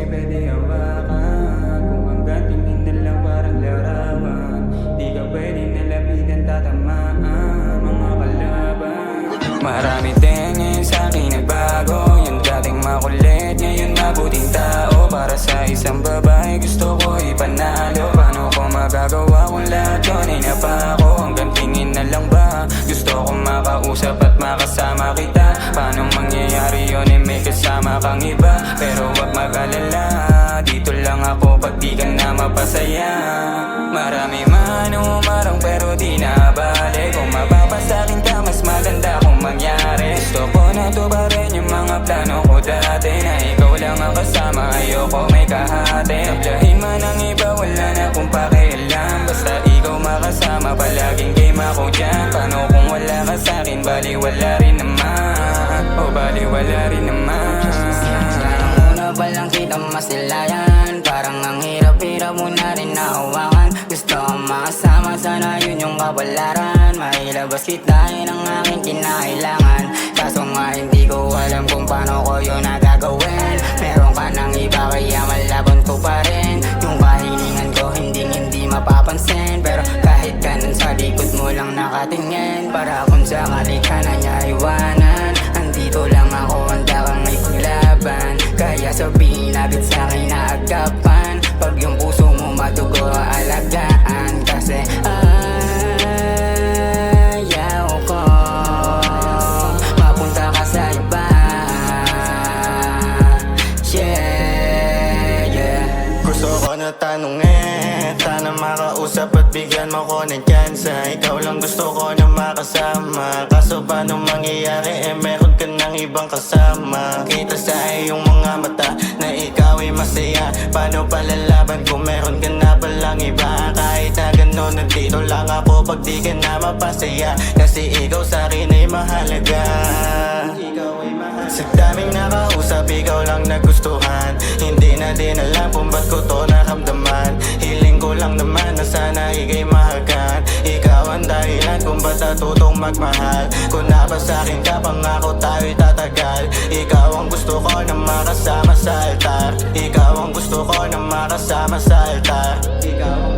pwede hawakan. Kung hanggang tingin na lang parang larawan, di ka pwede nalapitan, tatamaan mga kalaban. Marami din ngayon sa'kin nagbago. Yung dating makulit, ngayon mabuting tao. Para sa isang babae gusto ko ipanalo. Paano ko magagawa kung lahat yun ay napako? Hanggang tingin na lang ba? Gusto ko makausap at makasama kita. Paano mangyayari yun eh may kasama kang iba? Pero wag mag-alala, dito lang ako pag di ka na mapasaya. Marami man umarang pero di na balik. Kung mapapasakin ka mas maganda kung mangyari. Gusto ko na tubarin yung mga plano ko dati, na ikaw lang ang kasama, ayoko may kahati. Tablahin man ang iba, wala na kung pakialam. Basta ikaw makasama, palaging game ako dyan. Paano kung wala ka sa'kin, bali wala rin naman. O bali wala rin naman. Una pa lang kita masilayan, parang ang hirap-hirap mo na rin nahawakan. Gusto kong makasama, sana yun yung kapalaran. Mailabas kita, yun ang aking kinakailangan. Kaso nga hindi ko alam kung paano ko yun nagagawin. Meron ka ng iba kaya malabon ko pa rin. Yung kahilingan ko hindi mapapansin. Pero kahit ganun sa likod mo lang nakatingin, para kung sakali ka na niya iwanan. Andito lang ako, handa kang ipaglaban. Kaya sabihin agad sa'kin na agapan. Pag yung puso mo madugo, alagaan. Kasi ayaw ko mapunta ka sa iba. Yeah. Gusto ko na tanungin, sana makausap at bigyan mo ko ng tsansa. Ikaw lang gusto ko na makasama. Kaso paano mangyayari meron ka ng ibang kasama. Kita sa iyong mga mata na ikaw ay masaya. Paano palalaban kung meron ka na palang iba? Kahit na gano'n, nandito lang ako pag di ka na mapasaya. Kasi ikaw sa'kin ay mahalaga. Sa daming nakausap, ikaw lang nagustuhan. Hindi na din alam kung ba't ko to naramdaman. Hiling ko lang naman na sana ika'y mahagan. Ikaw ang dahilan kung ba't natutong magmahal. Kung napasa'kin ka, pangako tayo'y tatagal. Ikaw ang gusto ko na makasama sa altar. Ikaw ang gusto ko na makasama sa altar. Ikaw ang